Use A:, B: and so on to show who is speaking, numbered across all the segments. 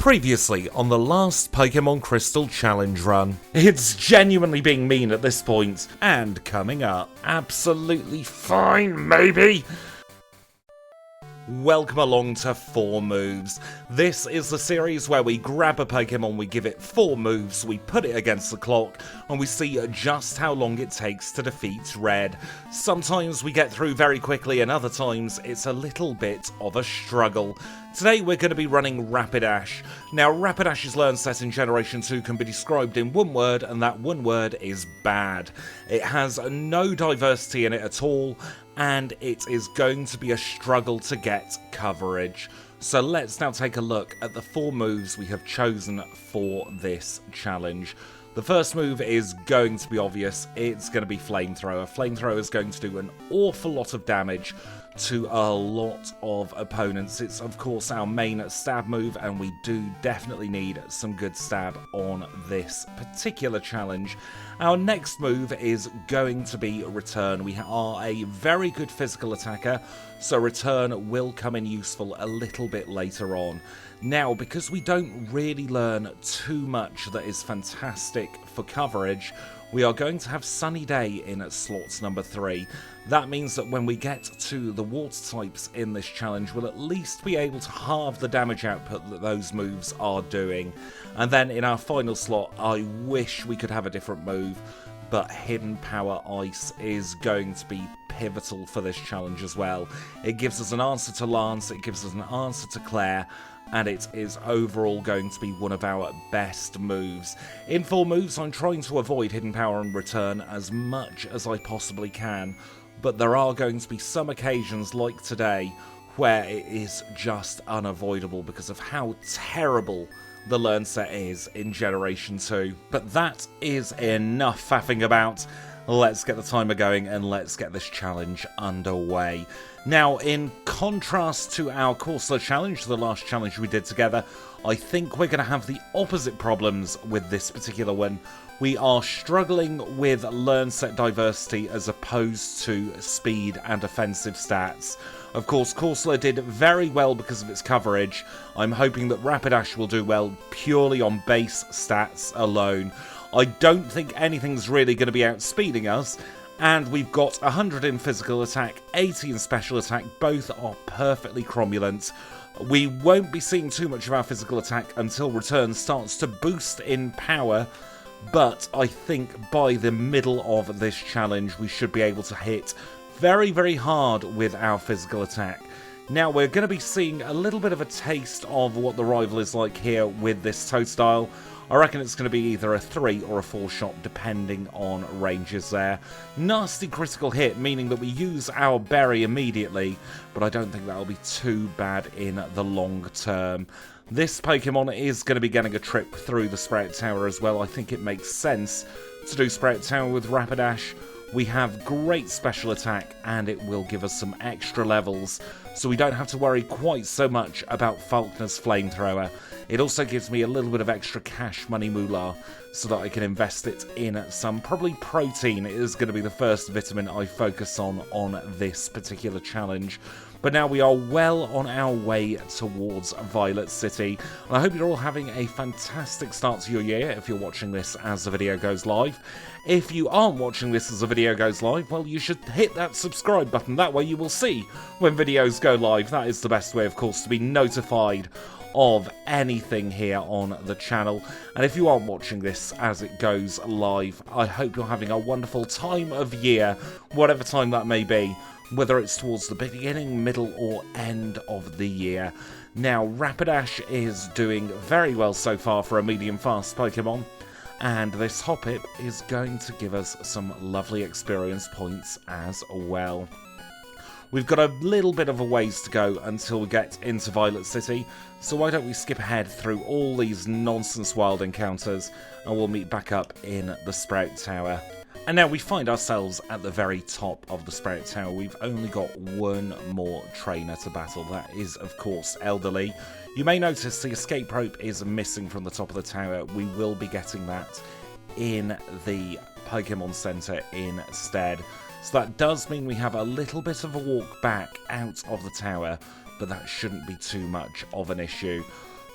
A: Previously on the last Pokémon Crystal challenge run. It's genuinely being mean at this point, and coming up, absolutely fine, maybe. Welcome along to 4 Moves. This is the series where we grab a Pokemon, we give it 4 moves, we put it against the clock, and we see just how long it takes to defeat Red. Sometimes we get through very quickly, and other times it's a little bit of a struggle. Today we're going to be running RAPIDASH. Now RAPIDASH's learn set in Generation 2 can be described in one word, and that one word is bad. It has no diversity in it at all, and it is going to be a struggle to get coverage. So let's now take a look at the 4 moves we have chosen for this challenge. The first move is going to be obvious. It's going to be Flamethrower. Flamethrower is going to do an awful lot of damage to a lot of opponents. It's of course our main stab move, and we do definitely need some good stab on this particular challenge. Our next move is going to be Return. We are a very good physical attacker, so Return will come in useful a little bit later on. Now, because we don't really learn too much that is fantastic for coverage, we are going to have Sunny Day in slot number 3. That means that when we get to the water types in this challenge, we'll at least be able to halve the damage output that those moves are doing. And then in our final slot, I wish we could have a different move, but Hidden Power Ice is going to be pivotal for this challenge as well. It gives us an answer to Lance, it gives us an answer to Clair, and it is overall going to be one of our best moves. In 4 moves, I'm trying to avoid Hidden Power and Return as much as I possibly can, but there are going to be some occasions like today where it is just unavoidable because of how terrible the learn set is in Generation 2. But that is enough faffing about. Let's get the timer going and let's get this challenge underway. Now, in contrast to our Corso challenge, the last challenge we did together, I think we're going to have the opposite problems with this particular one. We are struggling with learn set diversity as opposed to speed and offensive stats. Of course, Corso did very well because of its coverage. I'm hoping that Rapidash will do well purely on base stats alone. I don't think anything's really going to be outspeeding us, and we've got 100 in physical attack, 80 in special attack, both are perfectly cromulent. We won't be seeing too much of our physical attack until Return starts to boost in power, but I think by the middle of this challenge we should be able to hit very, very hard with our physical attack. Now we're going to be seeing a little bit of a taste of what the rival is like here with this toe style. I reckon it's going to be either a 3 or a 4 shot depending on ranges there. Nasty critical hit, meaning that we use our berry immediately, but I don't think that'll be too bad in the long term. This Pokemon is going to be getting a trip through the Sprout Tower as well. I think it makes sense to do Sprout Tower with Rapidash. We have great special attack, and it will give us some extra levels, so we don't have to worry quite so much about Falkner's Flamethrower. It also gives me a little bit of extra cash money moolah, so that I can invest it in some, probably protein. It is going to be the first vitamin I focus on this particular challenge. But now we are well on our way towards Violet City, and I hope you're all having a fantastic start to your year if you're watching this as the video goes live. If you aren't watching this as the video goes live, well, you should hit that subscribe button. That way you will see when videos go live. That is the best way, of course, to be notified of anything here on the channel. And if you aren't watching this as it goes live, I hope you're having a wonderful time of year, whatever time that may be, whether it's towards the beginning, middle, or end of the year. Now, Rapidash is doing very well so far for a medium-fast Pokemon, and this Hoppip is going to give us some lovely experience points as well. We've got a little bit of a ways to go until we get into Violet City, so why don't we skip ahead through all these nonsense wild encounters, and we'll meet back up in the Sprout Tower. And now we find ourselves at the very top of the Sprout Tower. We've only got one more trainer to battle. That is, of course, Elderly. You may notice the escape rope is missing from the top of the tower. We will be getting that in the Pokemon Center instead. So that does mean we have a little bit of a walk back out of the tower, but that shouldn't be too much of an issue.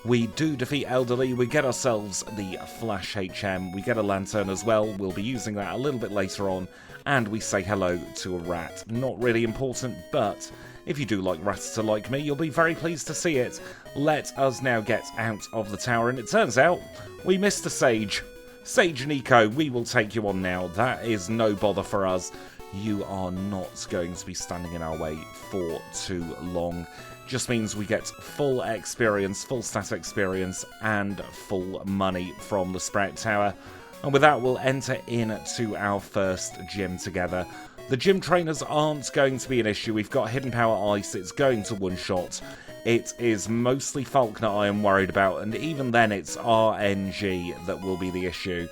A: We do defeat Elderly, we get ourselves the Flash HM, we get a lantern as well, we'll be using that a little bit later on, and we say hello to a rat. Not really important, but if you do like Rattata like me, you'll be very pleased to see it. Let us now get out of the tower, and it turns out we missed a Sage. Sage Nico, we will take you on now. That is no bother for us. You are not going to be standing in our way for too long. Just means we get full experience, full stat experience, and full money from the Sprout Tower. And with that, we'll enter into our first gym together. The gym trainers aren't going to be an issue. We've got Hidden Power Ice, it's going to one-shot. It is mostly Falkner I am worried about, and even then it's RNG that will be the issue.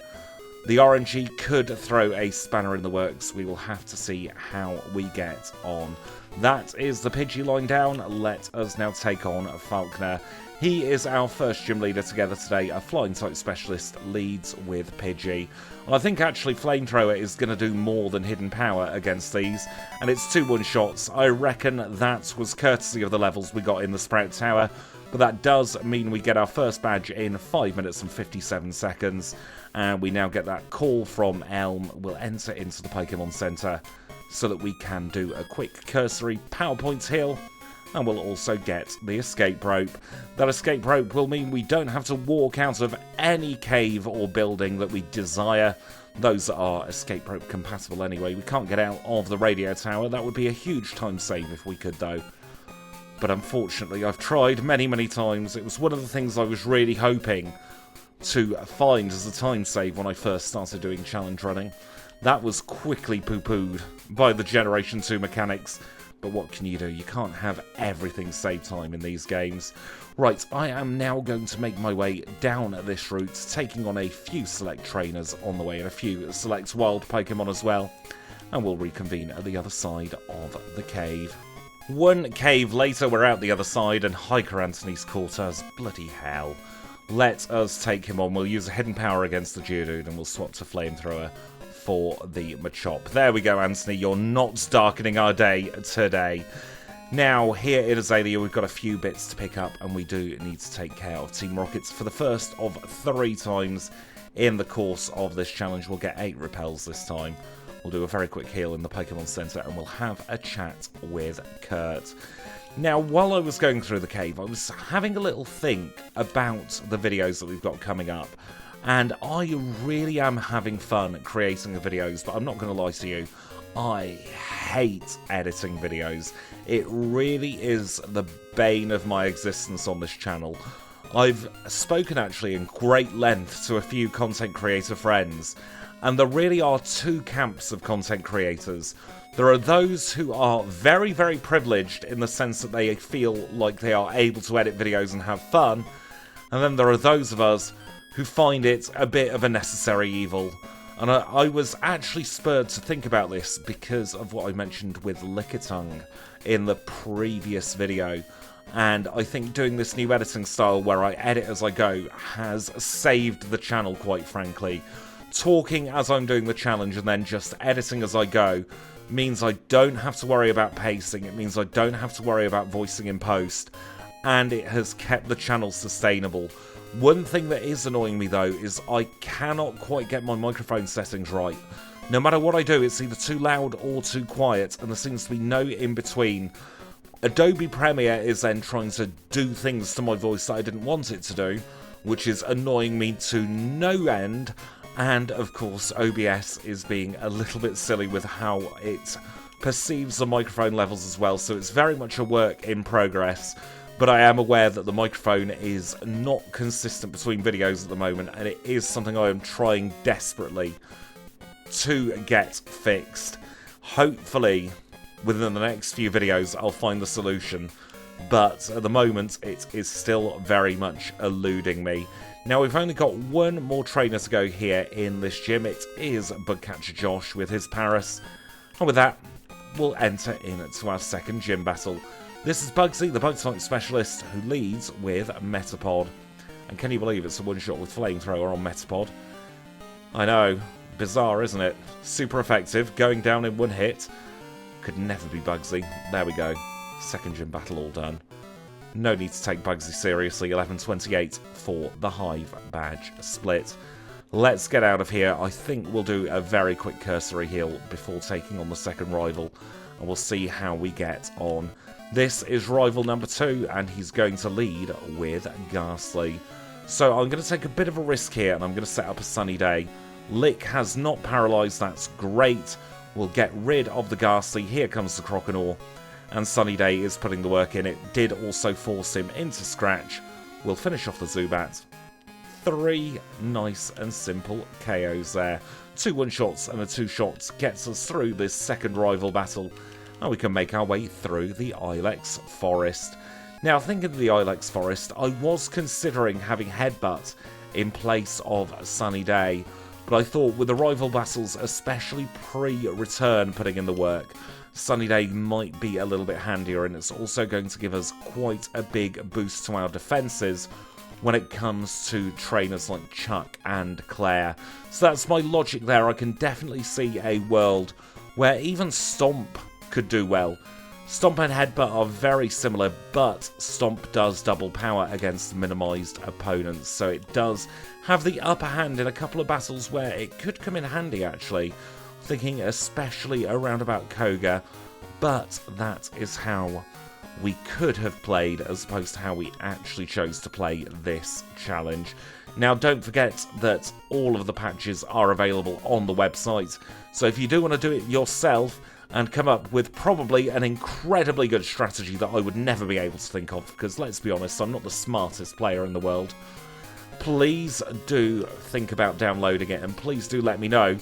A: The RNG could throw a spanner in the works. We will have to see how we get on. That is the Pidgey line down. Let us now take on Falkner. He is our first gym leader together today. A flying type specialist leads with Pidgey. And I think actually Flamethrower is going to do more than Hidden Power against these. And it's 2 one-shots. I reckon that was courtesy of the levels we got in the Sprout Tower. But that does mean we get our first badge in 5 minutes and 57 seconds. And we now get that call from Elm. We'll enter into the Pokemon Center so that we can do a quick cursory PowerPoint heal. And we'll also get the escape rope. That escape rope will mean we don't have to walk out of any cave or building that we desire. Those are escape rope compatible anyway. We can't get out of the radio tower. That would be a huge time save if we could though. But unfortunately I've tried many times. It was one of the things I was really hoping to find as a time save when I first started doing challenge running. That was quickly poo-pooed by the Generation 2 mechanics. But what can you do? You can't have everything save time in these games. Right, I am now going to make my way down this route, taking on a few select trainers on the way and a few select wild Pokemon as well. And we'll reconvene at the other side of the cave. One cave later, we're out the other side and Hiker Anthony's caught us. Bloody hell. Let us take him on. We'll use a Hidden Power against the Geodude and we'll swap to Flamethrower for the Machop. There we go, Anthony. You're not darkening our day today. Now, here in Azalea, we've got a few bits to pick up, and we do need to take care of Team Rockets for the first of 3 times in the course of this challenge. We'll get 8 repels this time. We'll do a very quick heal in the Pokemon Center, and we'll have a chat with Kurt. Now, while I was going through the cave, I was having a little think about the videos that we've got coming up. And I really am having fun creating the videos, but I'm not going to lie to you, I hate editing videos. It really is the bane of my existence on this channel. I've spoken actually in great length to a few content creator friends, and there really are 2 camps of content creators. There are those who are very privileged in the sense that they feel like they are able to edit videos and have fun, and then there are those of us who find it a bit of a necessary evil. And I was actually spurred to think about this because of what I mentioned with Lickitung in the previous video. And I think doing this new editing style where I edit as I go has saved the channel, quite frankly. Talking as I'm doing the challenge and then just editing as I go means I don't have to worry about pacing, it means I don't have to worry about voicing in post, and it has kept the channel sustainable. One thing that is annoying me though is I cannot quite get my microphone settings right. No matter what I do, it's either too loud or too quiet, and there seems to be no in between. Adobe Premiere is then trying to do things to my voice that I didn't want it to do, which is annoying me to no end. And of course OBS is being a little bit silly with how it perceives the microphone levels as well, so it's very much a work in progress. But I am aware that the microphone is not consistent between videos at the moment, and it is something I am trying desperately to get fixed. Hopefully, within the next few videos, I'll find the solution. But at the moment, it is still very much eluding me. Now, we've only got 1 more trainer to go here in this gym. It is Bugcatcher Josh with his Paris. And with that, we'll enter into our second gym battle. This is Bugsy, the bug-type specialist, who leads with Metapod. And can you believe it's a one-shot with Flamethrower on Metapod? I know, bizarre, isn't it? Super effective, going down in 1 hit. Could never be Bugsy. There we go. Second gym battle all done. No need to take Bugsy seriously. 11:28 for the Hive badge split. Let's get out of here. I think we'll do a very quick cursory heal before taking on the second rival, and we'll see how we get on. This is rival number 2, and he's going to lead with Ghastly. So I'm going to take a bit of a risk here, and I'm going to set up a Sunny Day. Lick has not paralysed, that's great. We'll get rid of the Ghastly. Here comes the Croconaw, and Sunny Day is putting the work in. It did also force him into Scratch. We'll finish off the Zubat. 3 nice and simple KOs there. 2 one-shots and a 2-shot gets us through this second rival battle, and we can make our way through the Ilex Forest. Now, thinking of the Ilex Forest, I was considering having Headbutt in place of Sunny Day, but I thought with the rival battles, especially pre-return putting in the work, Sunny Day might be a little bit handier, and it's also going to give us quite a big boost to our defences when it comes to trainers like Chuck and Clair. So that's my logic there. I can definitely see a world where even Stomp could do well. Stomp and Headbutt are very similar, but Stomp does double power against minimised opponents, so it does have the upper hand in a couple of battles where it could come in handy, actually. Thinking especially around about Koga, but that is how we could have played as opposed to how we actually chose to play this challenge. Now, don't forget that all of the patches are available on the website, so if you do want to do it yourself and come up with probably an incredibly good strategy that I would never be able to think of, because let's be honest, I'm not the smartest player in the world, please do think about downloading it, and please do let me know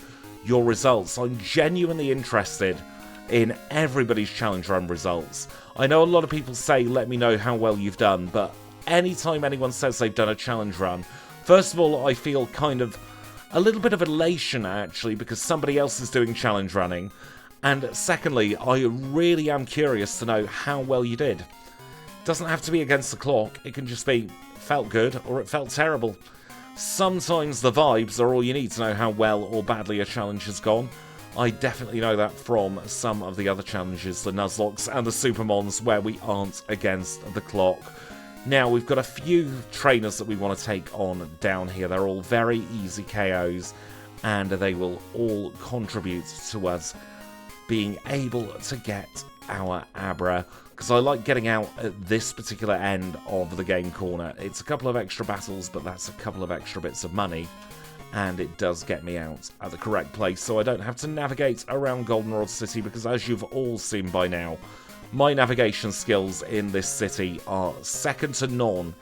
A: your results. I'm genuinely interested in everybody's challenge run results. I know a lot of people say let me know how well you've done, but anytime anyone says they've done a challenge run, first of all, I feel kind of a little bit of elation actually, because somebody else is doing challenge running, and secondly, I really am curious to know how well you did. It doesn't have to be against the clock, it can just be felt good or it felt terrible. Sometimes the vibes are all you need to know how well or badly a challenge has gone. I definitely know that from some of the other challenges, the Nuzlockes and the Supermons, where we aren't against the clock. Now, we've got a few trainers that we want to take on down here. They're all very easy KOs, and they will all contribute to us being able to get our Abra, because I like getting out at this particular end of the game corner. It's a couple of extra battles, but that's a couple of extra bits of money, and it does get me out at the correct place, so I don't have to navigate around Goldenrod City, because as you've all seen by now, my navigation skills in this city are second to none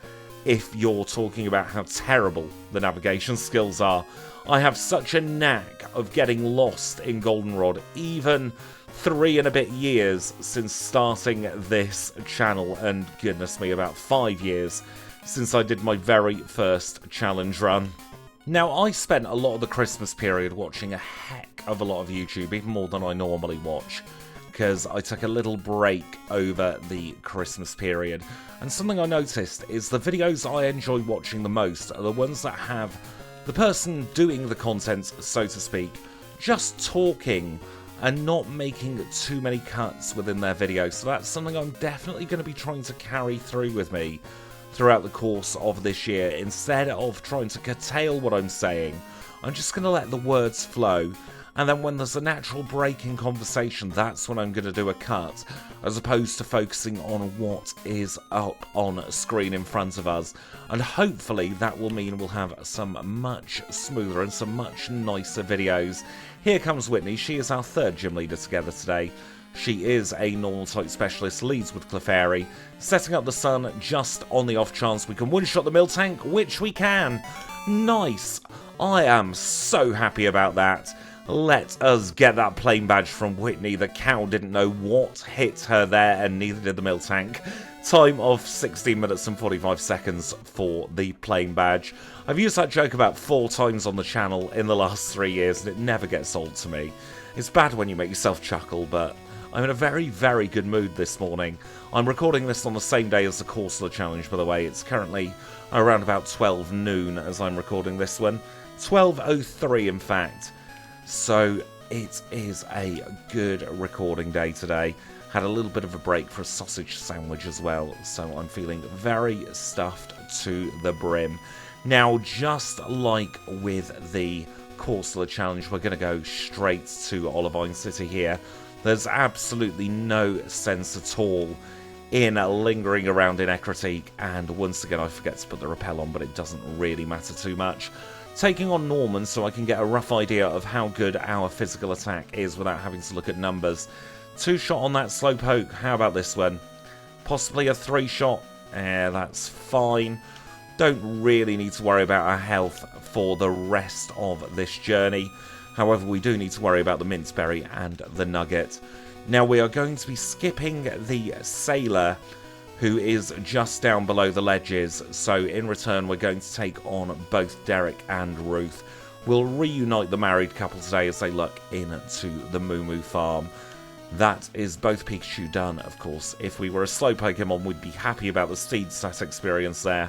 A: if you're talking about how terrible the navigation skills are. I have such a knack of getting lost in Goldenrod, even 3 and a bit years since starting this channel, and goodness me, about 5 years since I did my very first challenge run. Now, I spent a lot of the Christmas period watching a heck of a lot of YouTube, even more than I normally watch, because I took a little break over the Christmas period. And something I noticed is the videos I enjoy watching the most are the ones that have the person doing the content, so to speak, just talking and not making too many cuts within their video. So that's something I'm definitely going to be trying to carry through with me throughout the course of this year. Instead of trying to curtail what I'm saying, I'm just going to let the words flow, and then when there's a natural break in conversation, that's when I'm going to do a cut, as opposed to focusing on what is up on screen in front of us. And hopefully that will mean we'll have some much smoother and some much nicer videos. Here comes Whitney. She is our third gym leader together today. She is a normal type specialist, leads with Clefairy, setting up the sun just on the off chance we can one-shot the Miltank, which we can. Nice. I am so happy about that. Let us get that plain badge from Whitney. The cow didn't know what hit her there, and neither did the Miltank. Time of 16 minutes and 45 seconds for the plain badge. I've used that joke about 4 times on the channel in the last 3 years, and it never gets old to me. It's bad when you make yourself chuckle, but I'm in a very, very good mood this morning. I'm recording this on the same day as the course of the challenge, by the way. It's currently around about 12 noon as I'm recording this one. 12:03, in fact. So it is a good recording day today. Had a little bit of a break for a sausage sandwich as well, so I'm feeling very stuffed to the brim. Now, just like with the Crystal challenge, we're going to go straight to Olivine City here. There's absolutely no sense at all in lingering around in Ecruteak, and once again I forget to put the repel on, but it doesn't really matter too much. Taking on Norman so I can get a rough idea of how good our physical attack is without having to look at numbers. 2-shot on that Slowpoke. How about this one? Possibly a 3-shot. That's fine. Don't really need to worry about our health for the rest of this journey. However, we do need to worry about the Minceberry and the Nugget. Now, we are going to be skipping the Sailor, who is just down below the ledges. So, in return, we're going to take on both Derek and Ruth. We'll reunite the married couple today as they look into the Moo Moo farm. That is both Pikachu done, of course. If we were a slow Pokemon, we'd be happy about the Steed Stat experience there.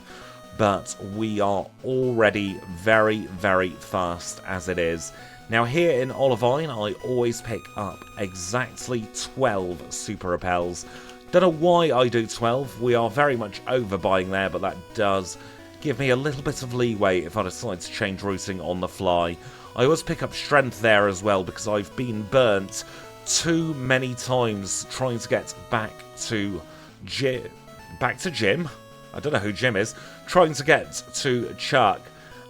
A: But we are already very, very fast as it is. Now here in Olivine, I always pick up exactly 12 Super Repels. Don't know why I do 12. We are very much overbuying there, but that does give me a little bit of leeway if I decide to change routing on the fly. I always pick up Strength there as well because I've been burnt too many times trying to get back to Jim. I don't know who Jim is. Trying to get to Chuck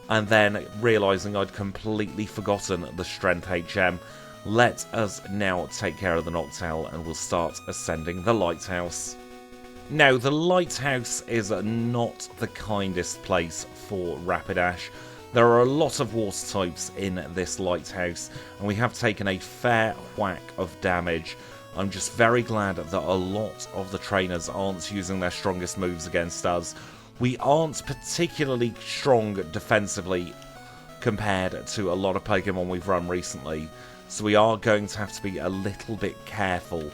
A: and then realising I'd completely forgotten the Strength HM. Let us now take care of the Noctowl and we'll start ascending the Lighthouse. Now, the Lighthouse is not the kindest place for Rapidash. There are a lot of water types in this Lighthouse, and we have taken a fair whack of damage. I'm just very glad that a lot of the trainers aren't using their strongest moves against us. We aren't particularly strong defensively compared to a lot of Pokemon we've run recently, so we are going to have to be a little bit careful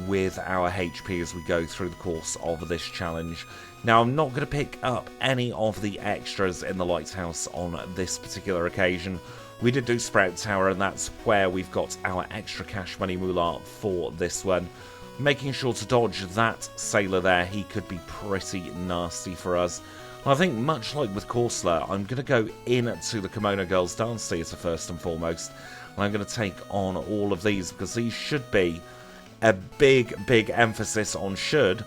A: with our HP as we go through the course of this challenge. Now, I'm not going to pick up any of the extras in the Lighthouse on this particular occasion. We did do Sprout Tower, and that's where we've got our extra cash money moolah for this one. Making sure to dodge that Sailor there, he could be pretty nasty for us. And I think much like with Corsola, I'm going to go into the Kimono Girls Dance Theatre first and foremost. And I'm going to take on all of these because these should be a big emphasis on should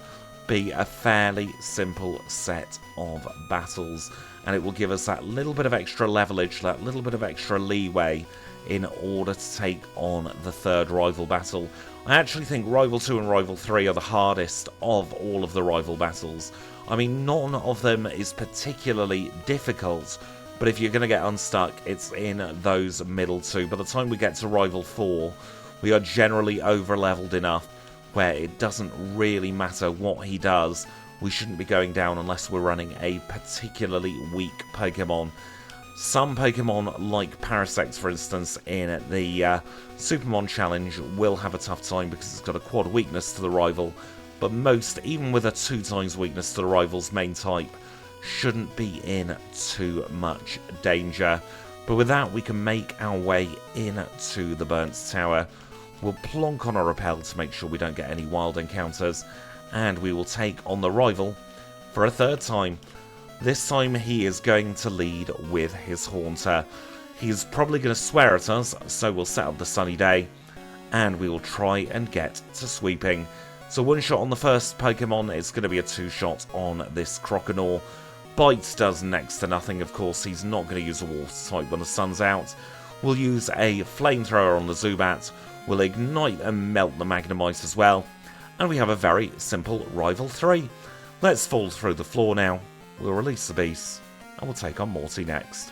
A: be a fairly simple set of battles, and it will give us that little bit of extra leverage, that little bit of extra leeway in order to take on the third rival battle. I actually think Rival 2 and Rival 3 are the hardest of all of the rival battles. I mean, none of them is particularly difficult, but if you're going to get unstuck, it's in those middle two. By the time we get to Rival 4, we are generally over-leveled enough where it doesn't really matter what he does. We shouldn't be going down unless we're running a particularly weak Pokemon. Some Pokemon, like Parasect for instance, in the Supermon challenge will have a tough time because it's got a quad weakness to the rival, but most, even with a 2x weakness to the rival's main type, shouldn't be in too much danger. But with that, we can make our way into the Burnt Tower. We'll plonk on our repel to make sure we don't get any wild encounters, and we will take on the rival for a third time. This time he is going to lead with his Haunter. He's probably going to swear at us, so we'll set up the Sunny Day, and we will try and get to sweeping. So 1-shot on the first Pokemon, it's going to be a 2-shot on this Croconaw. Bite does next to nothing, of course. He's not going to use a water type when the sun's out. We'll use a Flamethrower on the Zubat. We'll ignite and melt the Magnemite as well. And we have a very simple Rival 3. Let's fall through the floor now. We'll release the beast, and we'll take on Morty next.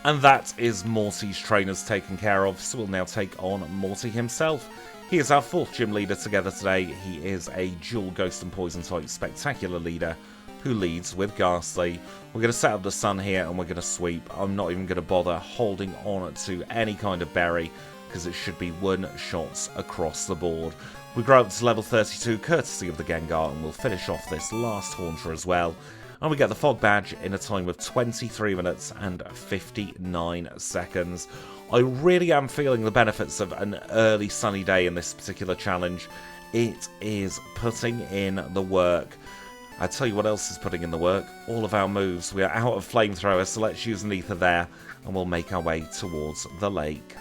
A: And that is Morty's trainers taken care of, so we'll now take on Morty himself. He is our 4th gym leader together today. He is a dual Ghost and Poison type spectacular leader who leads with Ghastly. We're going to set up the sun here and we're going to sweep. I'm not even going to bother holding on to any kind of berry because it should be 1-shots across the board. We grow up to level 32 courtesy of the Gengar, and we'll finish off this last Haunter as well. And we get the Fog Badge in a time of 23 minutes and 59 seconds. I really am feeling the benefits of an early sunny day in this particular challenge. it is putting in the work. I tell you what else is putting in the work, all of our moves. We are out of flamethrower, so let's use an ether there, and we'll make our way towards the lake.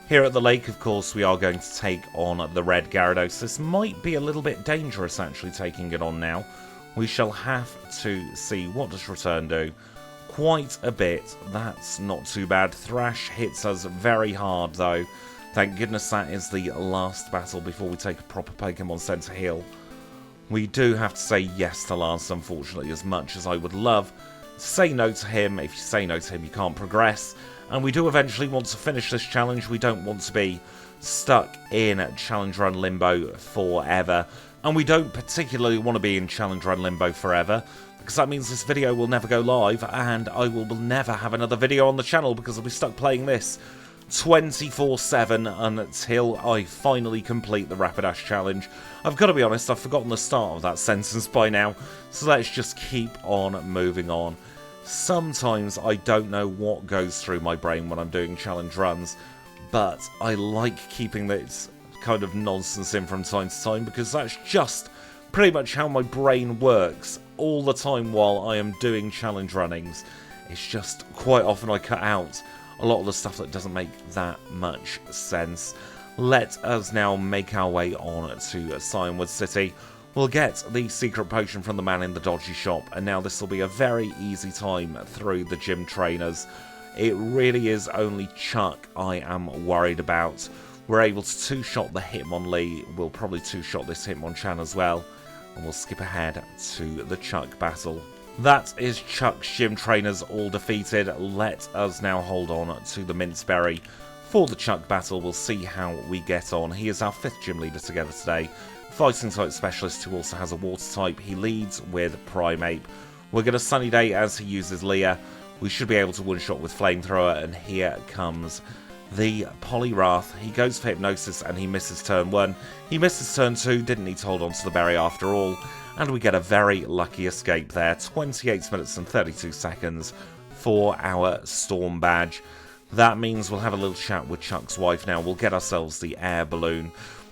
A: Here at the lake, of course, we are going to take on the red Gyarados. This might be a little bit dangerous, actually, taking it on now. We shall have to see what does return do. Quite a bit. That's not too bad. Thrash hits us very hard, though. Thank goodness that is the last battle before we take a proper Pokemon Center heal. We do have to say yes to Lance, unfortunately, as much as I would love to say no to him. If you say no to him, you can't progress. And we do eventually want to finish this challenge. We don't want to be stuck in Challenge Run Limbo forever. And we don't particularly want to be in Challenge Run Limbo forever, because that means this video will never go live, and I will never have another video on the channel because I'll be stuck playing this 24/7 until I finally complete the Rapidash challenge. I've got to be honest, I've forgotten the start of that sentence by now, so let's just keep on moving on. Sometimes I don't know what goes through my brain when I'm doing challenge runs, but I like keeping this kind of nonsense in from time to time, because that's just pretty much how my brain works all the time while I am doing challenge runnings. It's just quite often I cut out a lot of the stuff that doesn't make that much sense. Let us now make our way on to Cyanwood City. We'll get the secret potion from the man in the dodgy shop, and now this will be a very easy time through the gym trainers. It really is only Chuck I am worried about. We're able to two-shot the Hitmonlee. We'll probably two-shot this Hitmonchan as well, and we'll skip ahead to the Chuck battle. That is Chuck's gym trainers all defeated. Let us now hold on to the Minceberry for the Chuck battle. We'll see how we get on. He is our 5th gym leader together today. Fighting type specialist who also has a water type. He leads with Primeape. We'll get a sunny day as he uses Leah. We should be able to one-shot with Flamethrower, and here comes the Poliwrath. He goes for Hypnosis and he misses turn 1. He misses turn 2, didn't need to hold on to the berry after all. And we get a very lucky escape there. 28 minutes and 32 seconds for our Storm badge. That means we'll have a little chat with Chuck's wife now. We'll get ourselves the air balloon.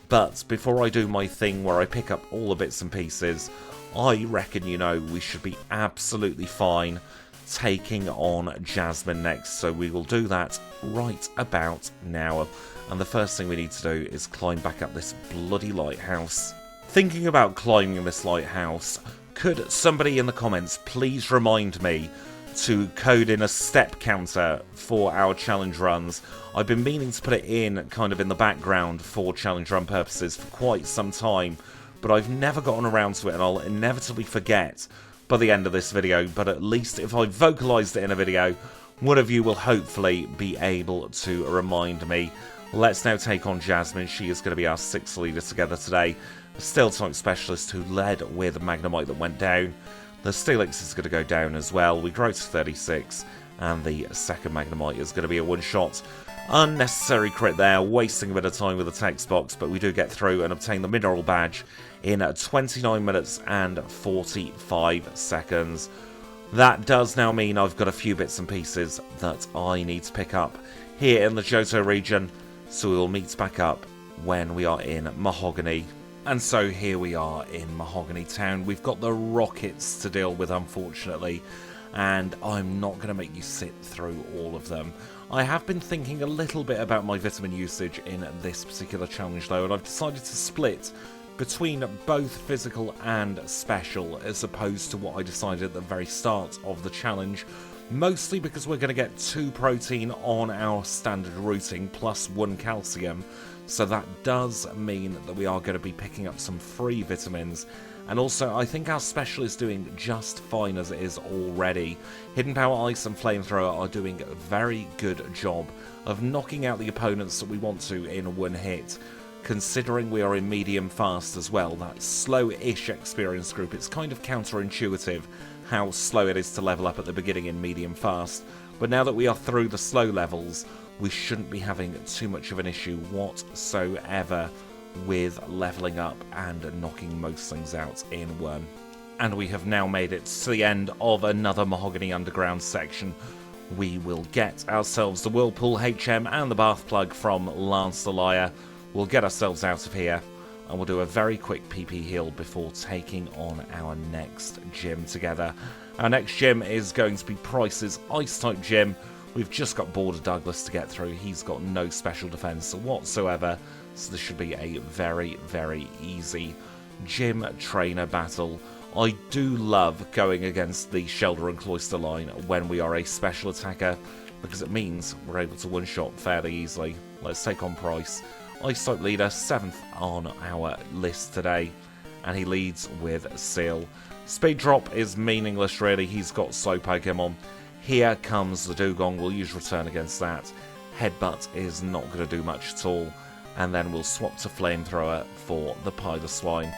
A: But before I do my thing where I pick up all the bits and pieces, I reckon, you know, we should be absolutely fine taking on Jasmine next. So we will do that right about now. And the first thing we need to do is climb back up this bloody lighthouse. Thinking about climbing this lighthouse, could somebody in the comments please remind me to code in a step counter for our challenge runs? I've been meaning to put it in kind of in the background for challenge run purposes for quite some time, but I've never gotten around to it, and I'll inevitably forget by the end of this video. But at least if I vocalised it in a video, one of you will hopefully be able to remind me. Let's now take on Jasmine. She is going to be our 6th leader together today. A Steel type specialist who led with a Magnemite that went down. The Steelix is going to go down as well. We grow to 36, and the second Magnemite is going to be a one-shot. Unnecessary crit there, wasting a bit of time with the text box, but we do get through and obtain the mineral badge in 29 minutes and 45 seconds. That does now mean I've got a few bits and pieces that I need to pick up here in the Johto region, so we will meet back up when we are in Mahogany. And so here we are in Mahogany Town. We've got the rockets to deal with, unfortunately, and I'm not going to make you sit through all of them. I have been thinking a little bit about my vitamin usage in this particular challenge though, and I've decided to split between both physical and special, as opposed to what I decided at the very start of the challenge, mostly because we're going to get 2 protein on our standard routing plus 1 calcium. So that does mean that we are going to be picking up some free vitamins. And also, I think our special is doing just fine as it is already. Hidden Power, Ice and Flamethrower are doing a very good job of knocking out the opponents that we want to in one hit. Considering we are in medium fast as well, that slow-ish experience group, it's kind of counterintuitive how slow it is to level up at the beginning in medium fast. But now that we are through the slow levels, we shouldn't be having too much of an issue whatsoever with leveling up and knocking most things out in one. And we have now made it to the end of another Mahogany Underground section. We will get ourselves the Whirlpool HM and the Bath Plug from Lance the Liar. We'll get ourselves out of here. and we'll do a very quick PP heal before taking on our next gym together. Our next gym is going to be Pryce's Ice-type gym. We've just got Border Douglas to get through. He's got no special defense whatsoever, so this should be a very, very easy gym trainer battle. I do love going against the Shelter and Cloister line when we are a special attacker, because it means we're able to one-shot fairly easily. Let's take on Pryce. Ice-type leader, 7th on our list today, and he leads with Seal. Speed drop is meaningless really, he's got slow Pokemon. Here comes the Dugong, we'll use Return against that. Headbutt is not going to do much at all, and then we'll swap to Flamethrower for the Piloswine.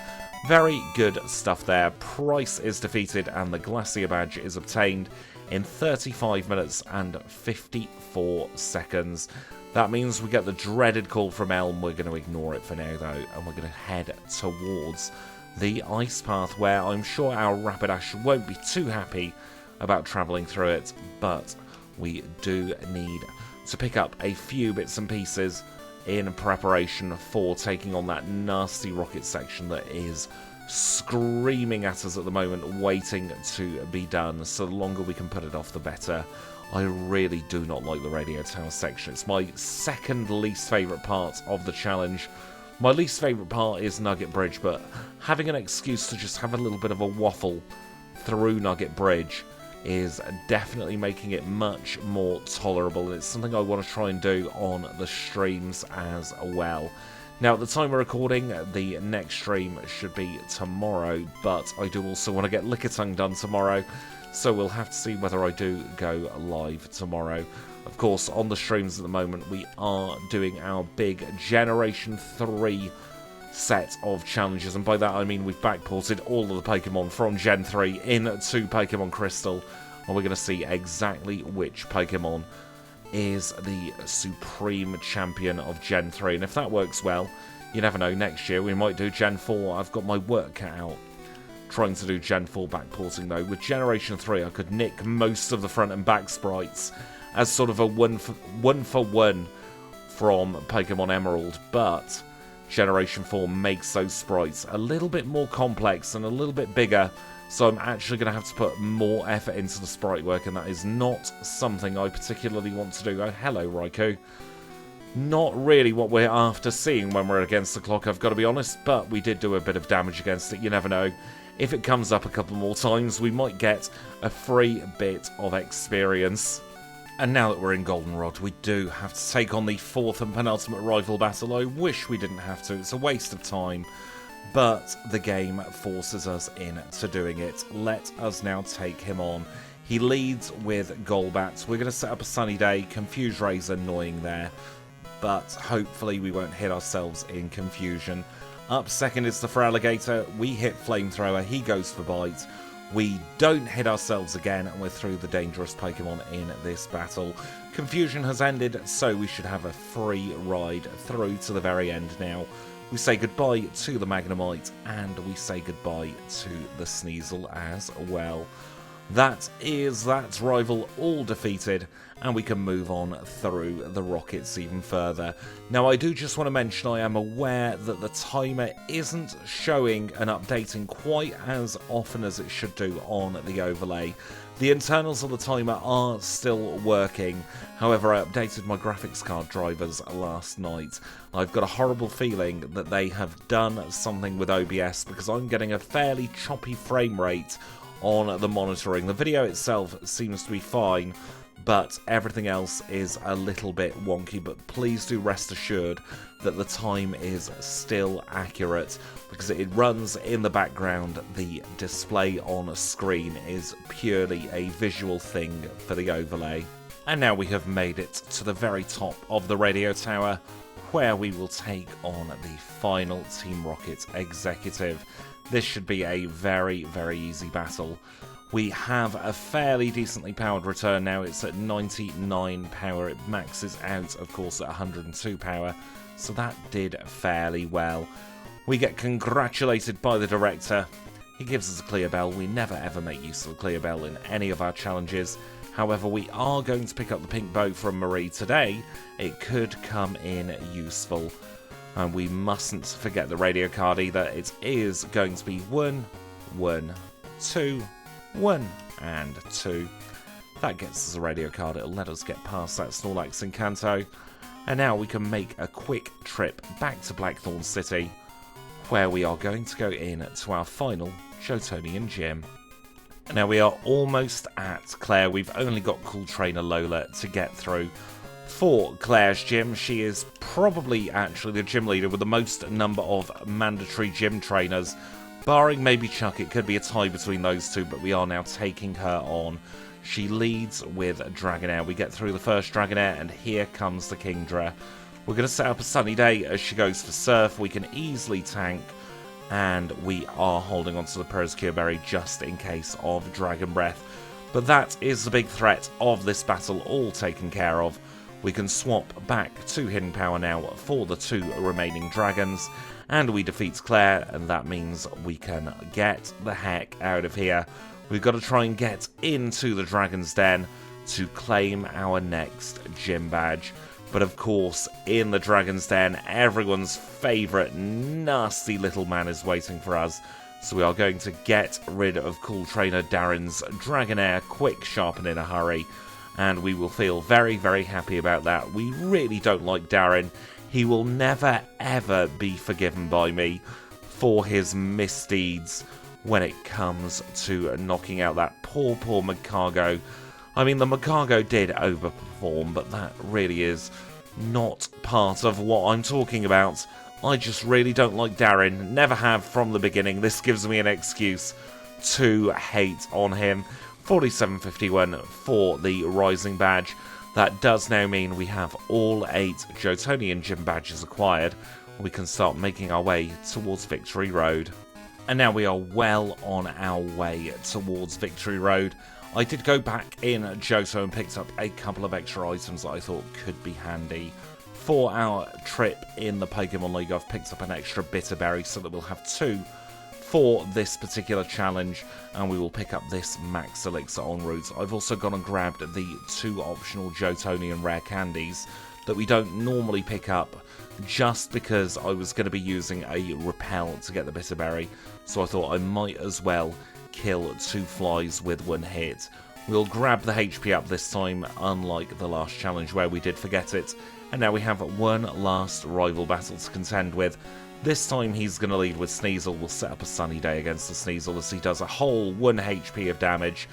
A: Very good stuff there. Pryce is defeated and the Glacier Badge is obtained in 35 minutes and 54 seconds. That means we get the dreaded call from Elm. We're going to ignore it for now though, and we're going to head towards the ice path, where I'm sure our Rapidash won't be too happy about travelling through it, but we do need to pick up a few bits and pieces in preparation for taking on that nasty rocket section that is screaming at us at the moment, waiting to be done. So the longer we can put it off, the better. I really do not like the radio tower section. It's my second least favourite part of the challenge. My least favourite part is Nugget Bridge, but having an excuse to just have a little bit of a waffle through Nugget Bridge is definitely making it much more tolerable, and it's something I want to try and do on the streams as well. Now, at the time of recording, the next stream should be tomorrow, but I do also want to get Lickitung done tomorrow, so we'll have to see whether I do go live tomorrow. Of course, on the streams at the moment, we are doing our big Generation 3 set of challenges, and by that I mean we've backported all of the Pokemon from Gen 3 into Pokémon Crystal, and we're going to see exactly which Pokemon is the supreme champion of Gen 3, and if that works well, you never know, next year we might do Gen 4. I've got my work cut out trying to do Gen 4 backporting though. With Generation 3 I could nick most of the front and back sprites as sort of a one for one from Pokemon Emerald, but Generation 4 makes those sprites a little bit more complex and a little bit bigger, so I'm actually going to have to put more effort into the sprite work, and that is not something I particularly want to do. Oh, hello, Raikou. Not really what we're after seeing when we're against the clock, I've got to be honest, but we did do a bit of damage against it. You never know. If it comes up a couple more times, we might get a free bit of experience. And now that we're in Goldenrod, we do have to take on the 4th and penultimate rival battle. I wish we didn't have to, it's a waste of time, but the game forces us into doing it. Let us now take him on. He leads with Golbat. We're going to set up a Sunny Day. Confuse Ray's annoying there, but hopefully we won't hit ourselves in confusion. Up second is the Feraligatr. We hit Flamethrower, he goes for Bite. We don't hit ourselves again, and we're through the dangerous Pokemon in this battle. Confusion has ended, so we should have a free ride through to the very end now. We say goodbye to the Magnemite, and we say goodbye to the Sneasel as well. That is that rival all defeated, and we can move on through the rockets even further. Now, I do just want to mention I am aware that the timer isn't showing and updating quite as often as it should do on the overlay. The internals of the timer are still working, however I updated my graphics card drivers last night. I've got a horrible feeling that they have done something with OBS, because I'm getting a fairly choppy frame rate on the monitoring. The video itself seems to be fine, but everything else is a little bit wonky. But please do rest assured that the time is still accurate, because it runs in the background. The display on screen is purely a visual thing for the overlay. And now we have made it to the very top of the radio tower, where we will take on the final Team Rocket executive. This should be a very, very easy battle. We have a fairly decently powered return now. It's at 99 power. It maxes out, of course, at 102 power. So that did fairly well. We get congratulated by the director. He gives us a clear bell. We never ever make use of the clear bell in any of our challenges. However, we are going to pick up the pink bow from Marie today. It could come in useful. And we mustn't forget the radio card either. It is going to be 1, 1, 2, 1, and 2. That gets us a radio card. It'll let us get past that Snorlax and Kanto. And now we can make a quick trip back to Blackthorn City, where we are going to go in to our final Johtonian gym. Now we are almost at Clair. We've only got Cool Trainer Lola to get through. For Claire's gym, she is probably actually the gym leader with the most number of mandatory gym trainers. Barring maybe Chuck, it could be a tie between those two, but we are now taking her on. She leads with Dragonair. We get through the first Dragonair, and here comes the Kingdra. We're going to set up a Sunny Day as she goes for Surf. We can easily tank, and we are holding onto the Perezcure Berry just in case of Dragon Breath. But that is the big threat of this battle all taken care of. We can swap back to Hidden Power now for the 2 remaining dragons, and we defeat Clair, and that means we can get the heck out of here. We've got to try and get into the Dragon's Den to claim our next gym badge. But of course, in the Dragon's Den, everyone's favourite nasty little man is waiting for us. So we are going to get rid of Cool Trainer Darren's Dragonair quick, sharp and in a hurry. And we will feel very, very happy about that. We really don't like Darren. He will never, ever be forgiven by me for his misdeeds when it comes to knocking out that poor Magcargo. I mean, the Magcargo did overperform, but that really is not part of what I'm talking about. I just really don't like Darren. Never have from the beginning. This gives me an excuse to hate on him. 47.51 for the Rising Badge. That does now mean we have all 8 Johtonian gym badges acquired. We can start making our way towards Victory Road. And now we are well on our way towards Victory Road. I did go back in Johto and picked up a couple of extra items that I thought could be handy. For our trip in the Pokemon League, I've picked up an extra Bitterberry so that we'll have 2 for this particular challenge, and we will pick up this Max Elixir en route. I've also gone and grabbed the 2 optional Johtonian rare candies that we don't normally pick up, just because I was going to be using a repel to get the Bitterberry, so I thought I might as well kill 2 flies with 1 hit. We'll grab the HP up this time, unlike the last challenge where we did forget it, and now we have 1 last rival battle to contend with. This time he's going to lead with Sneasel. We'll set up a Sunny Day against the Sneasel as he does a whole 1 HP of damage.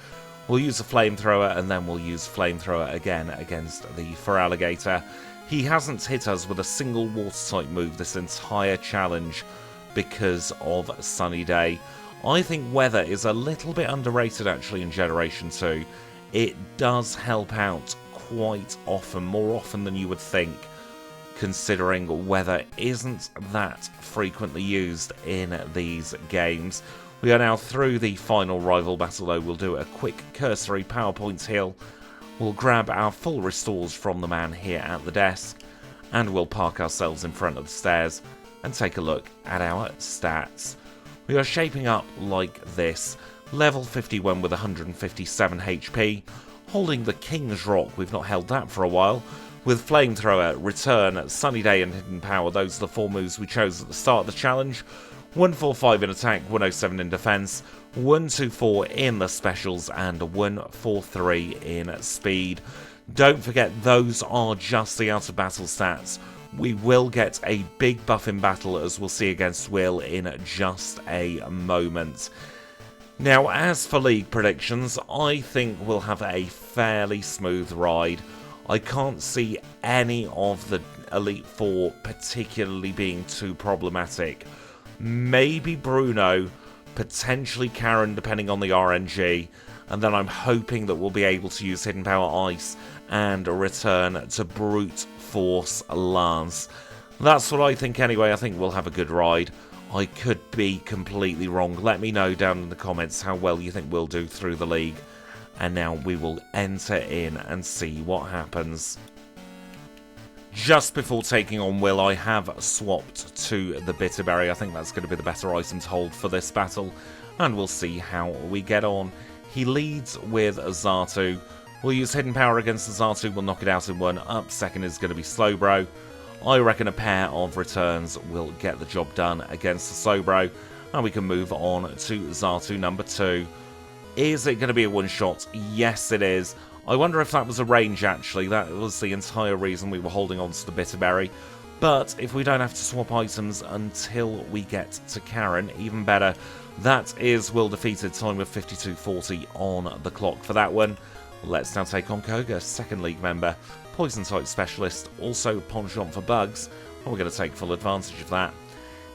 A: We'll use a Flamethrower, and then we'll use Flamethrower again against the Feraligatr. He hasn't hit us with a single Water-type move this entire challenge because of Sunny Day. I think Weather is a little bit underrated actually in Generation 2. It does help out quite often, more often than you would think, considering Weather isn't that frequently used in these games. We are now through the final rival battle though. We'll do a quick cursory PowerPoint heal. We'll grab our full restores from the man here at the desk, and we'll park ourselves in front of the stairs and take a look at our stats. We are shaping up like this. Level 51 with 157 HP, holding the King's Rock, we've not held that for a while, with Flamethrower, Return, Sunny Day and Hidden Power. Those are the 4 moves we chose at the start of the challenge. 145 in attack, 107 in defense, 124 in the specials, and 143 in speed. Don't forget, those are just the out of battle stats. We will get a big buff in battle, as we'll see against Will in just a moment. Now, as for league predictions, I think we'll have a fairly smooth ride. I can't see any of the Elite Four particularly being too problematic. Maybe Bruno, potentially Karen depending on the RNG, and then I'm hoping that we'll be able to use Hidden Power Ice and return to Brute Force Lance. That's what I think anyway. I think we'll have a good ride. I could be completely wrong. Let me know down in the comments how well you think we'll do through the league. And now we will enter in and see what happens. Just before taking on Will, I have swapped to the Bitterberry. I think that's going to be the better item to hold for this battle, and we'll see how we get on. He leads with Xatu. We'll use Hidden Power against the Xatu. We'll knock it out in 1. Up second is going to be Slowbro. I reckon a pair of returns will get the job done against the Sobro, and we can move on to Xatu number 2. Is it going to be a one-shot? Yes, it is. I wonder if that was a range, actually. That was the entire reason we were holding on to the Bitterberry. But if we don't have to swap items until we get to Karen, even better. That is Will Defeated, time of 52:40 on the clock for that one. Let's now take on Koga, second league member, poison type specialist, also penchant for bugs, and we're going to take full advantage of that.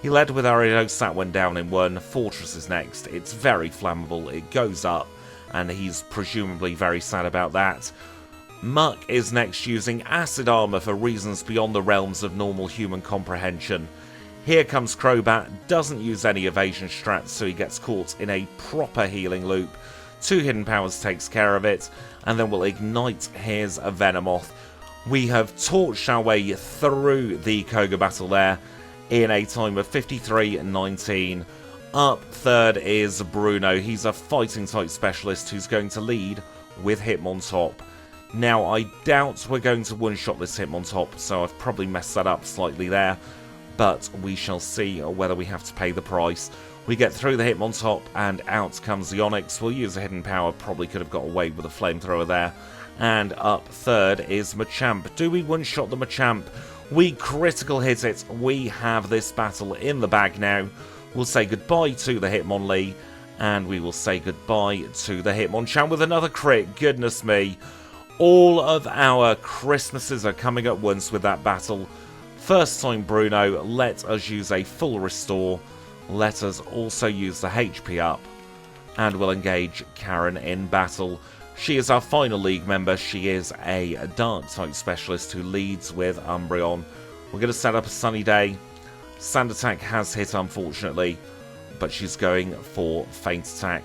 A: He led with Ariados, that went down in 1. Fortress is next. It's very flammable, it goes up, and he's presumably very sad about that. Muck is next, using acid armor for reasons beyond the realms of normal human comprehension. Here comes Crobat, doesn't use any evasion strats, so he gets caught in a proper healing loop. 2 hidden powers takes care of it, and then we'll ignite his Venomoth. We have torched our way through the Koga battle there in a time of 53:19. Up third is Bruno. He's a fighting type specialist who's going to lead with Hitmontop. Now, I doubt we're going to one-shot this Hitmontop, so I've probably messed that up slightly there, but we shall see whether we have to pay the price. We get through the Hitmontop, and out comes the Onyx. We'll use a hidden power, probably could have got away with a flamethrower there. And up third is Machamp. Do we one-shot the Machamp? We critical hit it. We have this battle in the bag now. We'll say goodbye to the Hitmonlee, and we will say goodbye to the Hitmonchan with another crit. Goodness me. All of our Christmases are coming at once with that battle. First time Bruno, let us use a full restore. Let us also use the HP up. And we'll engage Karen in battle. She is our final league member. She is a dark type specialist who leads with Umbreon. We're going to set up a sunny day. Sand attack has hit, unfortunately, but she's going for feint attack.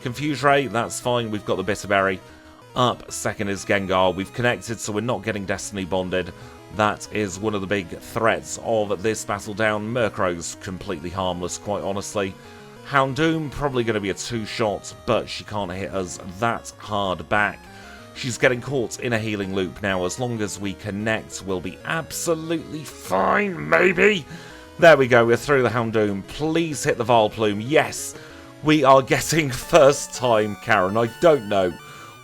A: Confuse Ray, that's fine. We've got the Bitterberry. Up second is Gengar. We've connected, so we're not getting Destiny bonded. That is one of the big threats of this battle down. Murkrow's completely harmless, quite honestly. Houndoom, probably going to be a 2-shot, but she can't hit us that hard back. She's getting caught in a healing loop now. As long as we connect, we'll be absolutely fine, maybe. There we go, we're through the Houndoom. Please hit the Vileplume. Yes, we are getting first time Karen. I don't know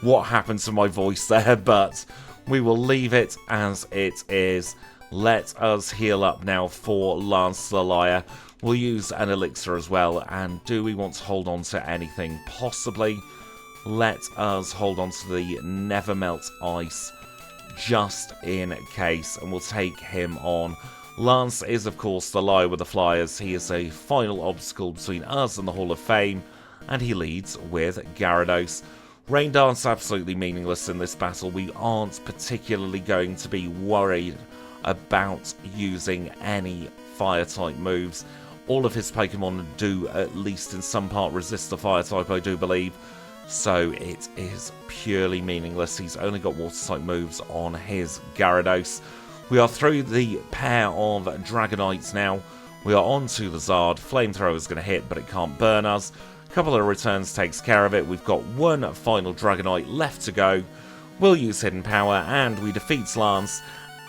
A: what happened to my voice there, but we will leave it as it is. Let us heal up now for Lance the Liar. We'll use an elixir as well, and do we want to hold on to anything? Possibly. Let us hold on to the Never Melt Ice, just in case, and we'll take him on. Lance is, of course, the Liar with the Flyers. He is a final obstacle between us and the Hall of Fame, and he leads with Gyarados. Rain Dance absolutely meaningless in this battle. We aren't particularly going to be worried about using any fire-type moves. All of his Pokemon do, at least in some part, resist the fire-type, I do believe. So it is purely meaningless. He's only got water-type moves on his Gyarados. We are through the pair of Dragonites now. We are on to the Zard. Flamethrower is going to hit, but it can't burn us. Couple of returns takes care of it. We've got one final Dragonite left to go. We'll use Hidden Power, and we defeat Lance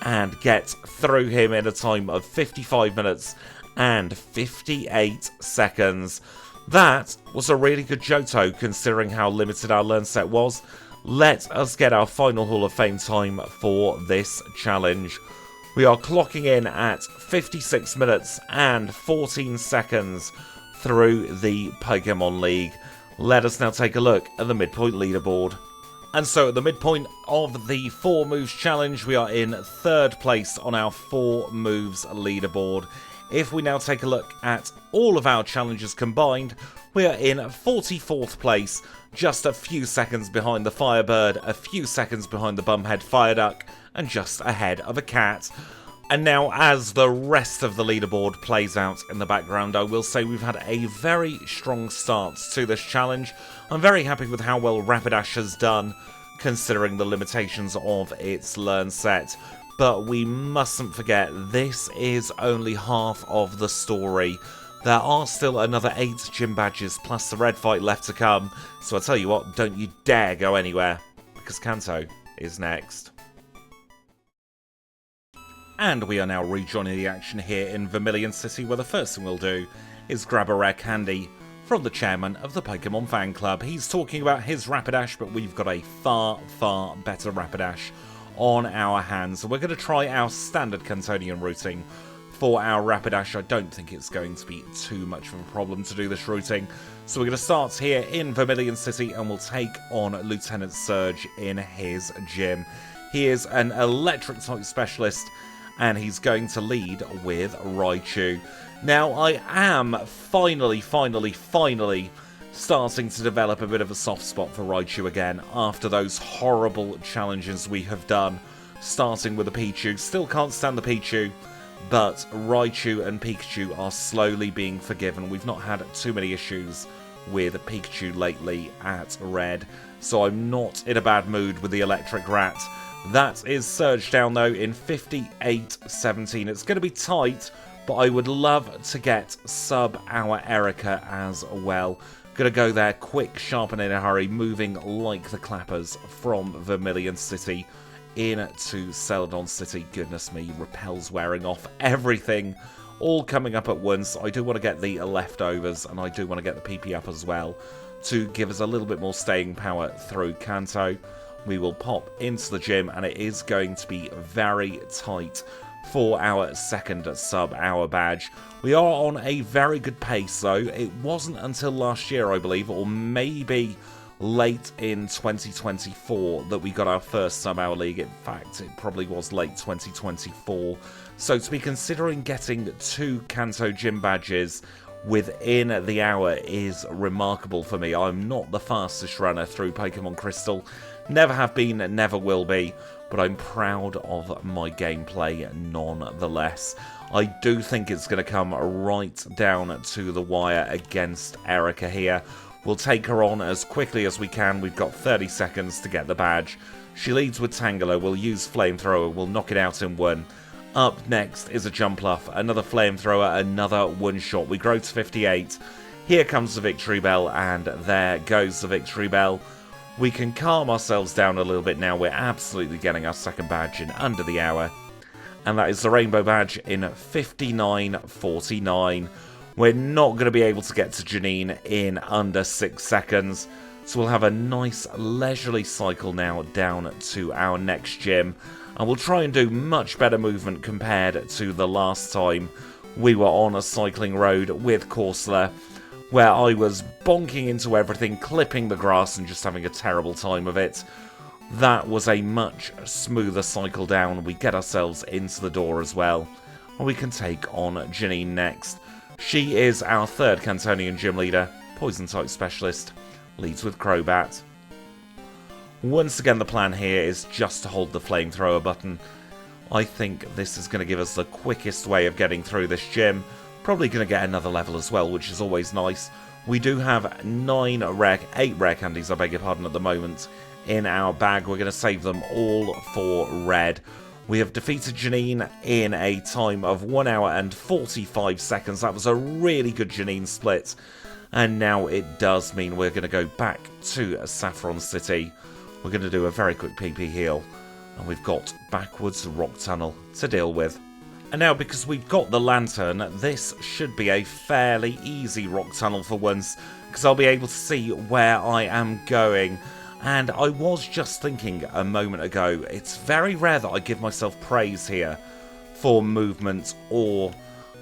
A: and get through him in a time of 55 minutes and 58 seconds. That was a really good Johto, considering how limited our learn set was. Let us get our final Hall of Fame time for this challenge. We are clocking in at 56 minutes and 14 seconds through the Pokemon League. Let us now take a look at the midpoint leaderboard. And so at the midpoint of the 4 moves challenge, we are in 3rd place on our 4 moves leaderboard. If we now take a look at all of our challenges combined, we are in 44th place, just a few seconds behind the Firebird, a few seconds behind the Bumhead Fireduck, and just ahead of a cat. And now, as the rest of the leaderboard plays out in the background, I will say we've had a very strong start to this challenge. I'm very happy with how well Rapidash has done, considering the limitations of its learn set. But we mustn't forget, this is only half of the story. There are still another 8 gym badges plus the red fight left to come. So I tell you what, don't you dare go anywhere, because Kanto is next. And we are now rejoining the action here in Vermilion City, where the first thing we'll do is grab a rare candy from the chairman of the Pokemon fan club. He's talking about his Rapidash, but we've got a far, far better Rapidash on our hands. So we're going to try our standard Kantonian routing for our Rapidash. I don't think it's going to be too much of a problem to do this routing. So we're going to start here in Vermilion City, and we'll take on Lieutenant Surge in his gym. He is an electric type specialist, and he's going to lead with Raichu. Now, I am finally starting to develop a bit of a soft spot for Raichu again after those horrible challenges we have done, starting with the Pichu. Still can't stand the Pichu, but Raichu and Pikachu are slowly being forgiven. We've not had too many issues with Pikachu lately at Red, so I'm not in a bad mood with the Electric Rat. That is Surge down, though, in 58-17. It's going to be tight, but I would love to get sub our Erica as well. Going to go there quick, sharp, and in a hurry, moving like the clappers from Vermilion City into Celadon City. Goodness me, Repel's wearing off, everything all coming up at once. I do want to get the leftovers, and I do want to get the PP up as well to give us a little bit more staying power through Kanto. We will pop into the gym, and it is going to be very tight for our second sub-hour badge. We are on a very good pace, though. It wasn't until last year, I believe, or maybe late in 2024 that we got our first sub-hour league. In fact, it probably was late 2024. So to be considering getting 2 Kanto gym badges within the hour is remarkable for me. I'm not the fastest runner through Pokémon Crystal. Never have been, never will be, but I'm proud of my gameplay nonetheless. I do think it's going to come right down to the wire against Erica here. We'll take her on as quickly as we can. We've got 30 seconds to get the badge. She leads with Tangela. We'll use Flamethrower. We'll knock it out in 1. Up next is a Jumpluff, another Flamethrower, another one-shot. We grow to 58. Here comes the Victory Bell, and there goes the Victory Bell. We can calm ourselves down a little bit now. We're absolutely getting our second badge in under the hour. And that is the Rainbow Badge in 59:49. We're not going to be able to get to Janine in under 6 seconds. So we'll have a nice leisurely cycle now down to our next gym. And we'll try and do much better movement compared to the last time we were on a cycling road with Corsola, where I was bonking into everything, clipping the grass, and just having a terrible time of it. That was a much smoother cycle down. We get ourselves into the door as well, and we can take on Janine next. She is our third Kantonian gym leader, Poison-type specialist, leads with Crobat. Once again, the plan here is just to hold the Flamethrower button. I think this is going to give us the quickest way of getting through this gym. Probably going to get another level as well, which is always nice. We do have 8 rare candies, I beg your pardon, at the moment in our bag. We're going to save them all for Red. We have defeated Janine in a time of 1 hour and 45 seconds. That was a really good Janine split. And now it does mean we're going to go back to Saffron City. We're going to do a very quick PP heal. And we've got backwards rock tunnel to deal with. And now, because we've got the lantern, this should be a fairly easy rock tunnel for once, because I'll be able to see where I am going. And I was just thinking a moment ago, it's very rare that I give myself praise here for movement or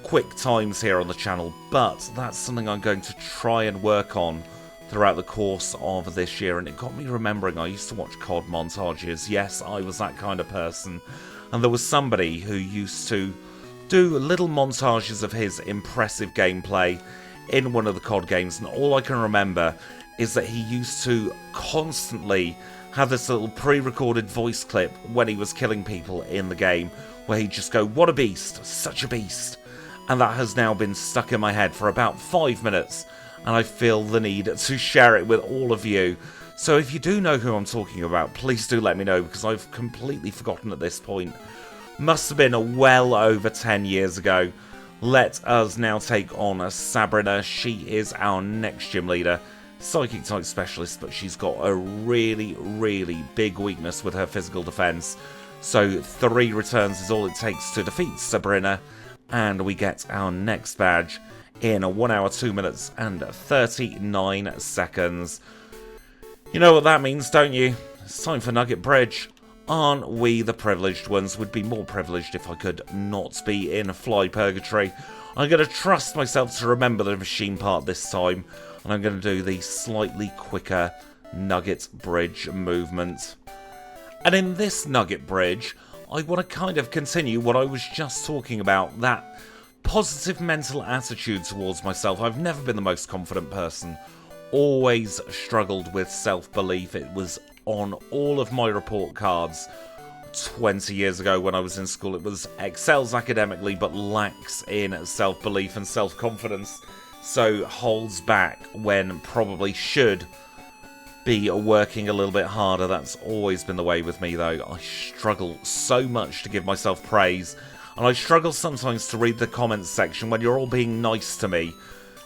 A: quick times here on the channel, but that's something I'm going to try and work on throughout the course of this year. And it got me remembering I used to watch COD montages. Yes, I was that kind of person. And there was somebody who used to do little montages of his impressive gameplay in one of the COD games, and all I can remember is that he used to constantly have this little pre-recorded voice clip when he was killing people in the game, where he'd just go, "What a beast, such a beast." And that has now been stuck in my head for about 5 minutes, and I feel the need to share it with all of you. So if you do know who I'm talking about, please do let me know, because I've completely forgotten at this point. Must have been well over 10 years ago. Let us now take on Sabrina. She is our next gym leader. Psychic type specialist, but she's got a really, really big weakness with her physical defense. So 3 returns is all it takes to defeat Sabrina, and we get our next badge in 1 hour, 2 minutes, and 39 seconds. You know what that means, don't you? It's time for Nugget Bridge. Aren't we the privileged ones? Would be more privileged if I could not be in Fly Purgatory. I'm going to trust myself to remember the machine part this time, and I'm going to do the slightly quicker Nugget Bridge movement. And in this Nugget Bridge, I want to kind of continue what I was just talking about, that positive mental attitude towards myself. I've never been the most confident person, always struggled with self-belief. It was on all of my report cards 20 years ago when I was in school. It was excels academically but lacks in self-belief and self-confidence, so holds back when probably should be working a little bit harder. That's always been the way with me though. I struggle so much to give myself praise, and I struggle sometimes to read the comments section when you're all being nice to me,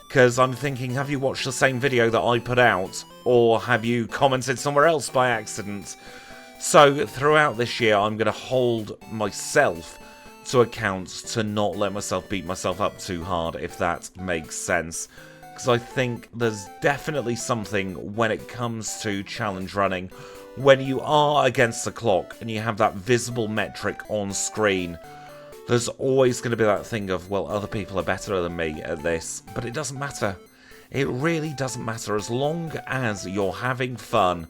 A: because I'm thinking, have you watched the same video that I put out, or have you commented somewhere else by accident? So throughout this year I'm going to hold myself to account to not let myself beat myself up too hard, if that makes sense. Because I think there's definitely something when it comes to challenge running, when you are against the clock and you have that visible metric on screen, there's always going to be that thing of, well, other people are better than me at this, but it doesn't matter. It really doesn't matter. As long as you're having fun,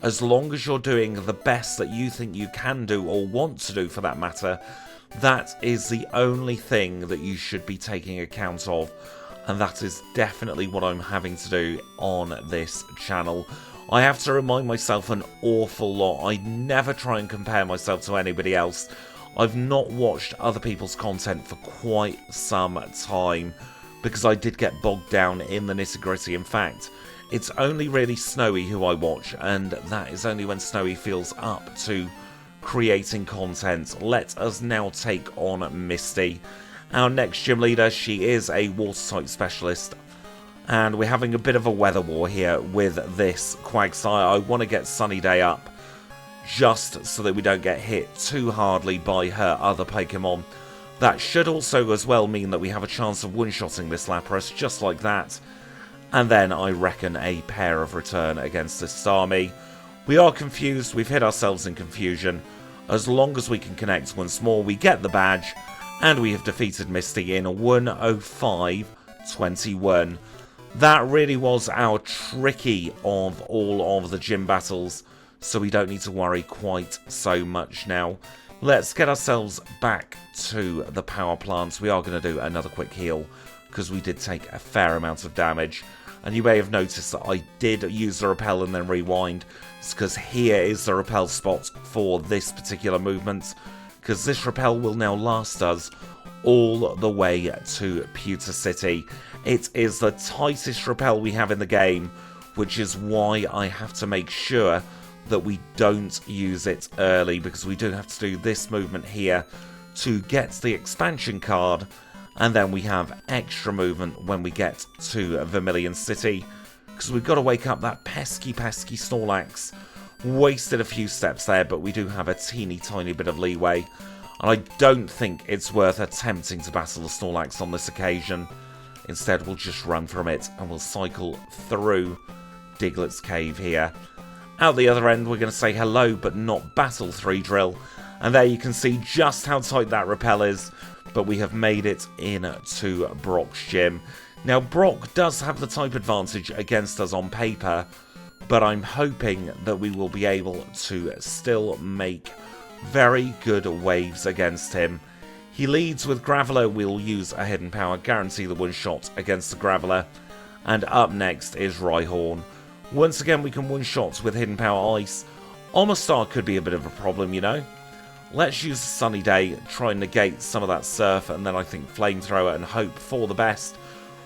A: as long as you're doing the best that you think you can do, or want to do for that matter, that is the only thing that you should be taking account of. And that is definitely what I'm having to do on this channel. I have to remind myself an awful lot. I never try and compare myself to anybody else. I've not watched other people's content for quite some time, because I did get bogged down in the nitty-gritty. In fact, it's only really Snowy who I watch, and that is only when Snowy feels up to creating content. Let us now take on Misty, our next gym leader. She is a water-type specialist, and we're having a bit of a weather war here with this Quagsire. I want to get Sunny Day up, just so that we don't get hit too hardly by her other Pokemon. That should also as well mean that we have a chance of one-shotting this Lapras, just like that. And then I reckon a pair of return against this Starmie. We are confused, we've hit ourselves in confusion. As long as we can connect once more, we get the badge, and we have defeated Misty in 1:05:21. That really was our tricky of all of the gym battles, so we don't need to worry quite so much now. Let's get ourselves back to the power plants. We are going to do another quick heal, because we did take a fair amount of damage. And you may have noticed that I did use the repel and then rewind. It's because here is the repel spot for this particular movement, because this repel will now last us all the way to Pewter City. It is the tightest repel we have in the game, which is why I have to make sure that we don't use it early, because we do have to do this movement here to get the expansion card, and then we have extra movement when we get to Vermilion City, because we've got to wake up that pesky Snorlax. Wasted a few steps there, but we do have a teeny tiny bit of leeway, and I don't think it's worth attempting to battle the Snorlax on this occasion. Instead, we'll just run from it, and we'll cycle through Diglett's Cave here. Out the other end, we're going to say hello, but not battle 3 drill. And there you can see just how tight that repel is, but we have made it into Brock's gym. Now, Brock does have the type advantage against us on paper, but I'm hoping that we will be able to still make very good waves against him. He leads with Graveler. We'll use a hidden power, guarantee the one shot against the Graveler. And up next is Rhyhorn. Once again, we can one-shot with Hidden Power Ice. Omastar could be a bit of a problem, you know. Let's use Sunny Day, try and negate some of that Surf, and then I think Flamethrower, and hope for the best.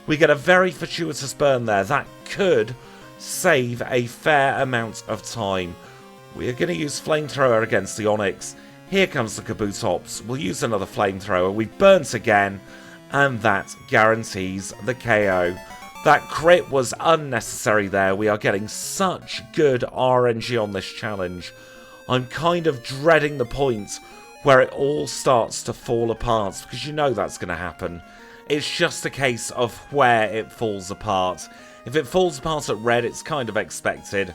A: We get a very fortuitous burn there. That could save a fair amount of time. We are going to use Flamethrower against the Onix. Here comes the Kabutops. We'll use another Flamethrower. We've burnt again, and that guarantees the KO. That crit was unnecessary there. We are getting such good RNG on this challenge. I'm kind of dreading the point where it all starts to fall apart, because you know that's going to happen. It's just a case of where it falls apart. If it falls apart at red, it's kind of expected,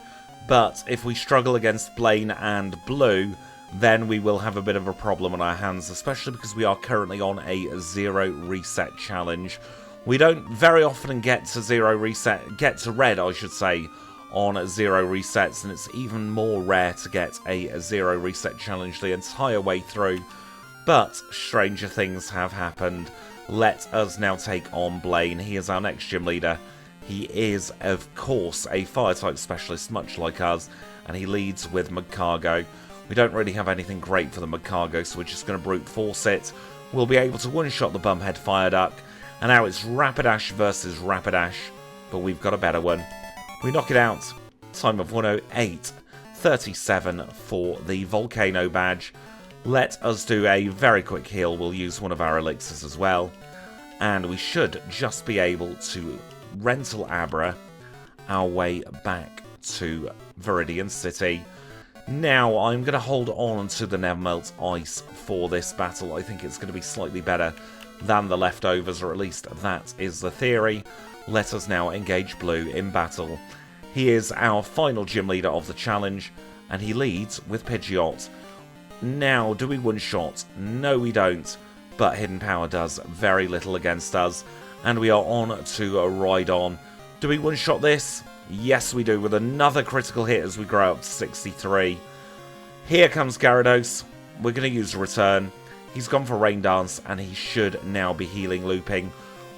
A: but if we struggle against Blaine and blue, then we will have a bit of a problem on our hands, especially because we are currently on a 0 reset challenge. We don't very often get to red, I should say, on 0 resets, and it's even more rare to get a 0 reset challenge the entire way through. But stranger things have happened. Let us now take on Blaine. He is our next gym leader. He is, of course, a fire-type specialist, much like us, and he leads with Magcargo. We don't really have anything great for the Magcargo, so we're just going to brute force it. We'll be able to one-shot the Bumhead Fire Duck, and now it's Rapidash versus Rapidash, but we've got a better one. We knock it out. Time of 108.37 for the Volcano badge. Let us do a very quick heal. We'll use one of our elixirs as well. And we should just be able to rental Abra our way back to Viridian City. Now, I'm going to hold on to the Nevermelt Ice for this battle. I think it's going to be slightly better than the leftovers, or at least that is the theory. Let us now engage Blue in battle. He is our final gym leader of the challenge, and he leads with Pidgeot. Now, do we one-shot? No, we don't, but Hidden Power does very little against us, and we are on to a Rhydon. Do we one-shot this? Yes, we do, with another critical hit as we grow up to 63. Here comes Gyarados. We're going to use a return. He's gone for Rain Dance, and he should now be healing Looping.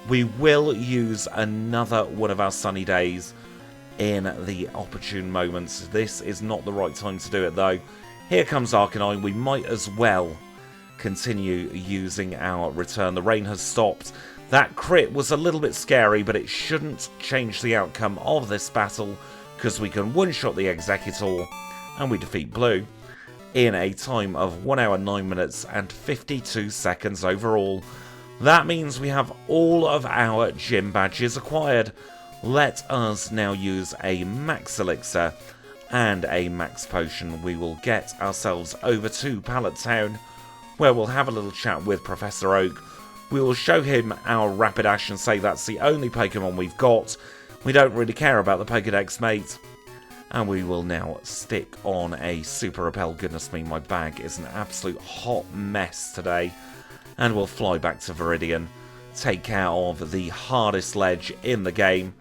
A: We will use another one of our sunny days in the opportune moments. This is not the right time to do it, though. Here comes Arcanine. We might as well continue using our return. The rain has stopped. That crit was a little bit scary, but it shouldn't change the outcome of this battle, because we can one-shot the Executor, and we defeat Blue in a time of 1 hour, 9 minutes, and 52 seconds overall. That means we have all of our gym badges acquired. Let us now use a Max Elixir and a Max Potion. We will get ourselves over to Pallet Town, where we'll have a little chat with Professor Oak. We will show him our Rapidash and say that's the only Pokemon we've got. We don't really care about the Pokedex, mate. And we will now stick on a Super Repel. Goodness me, my bag is an absolute hot mess today. And we'll fly back to Viridian, take care of the hardest ledge in the game.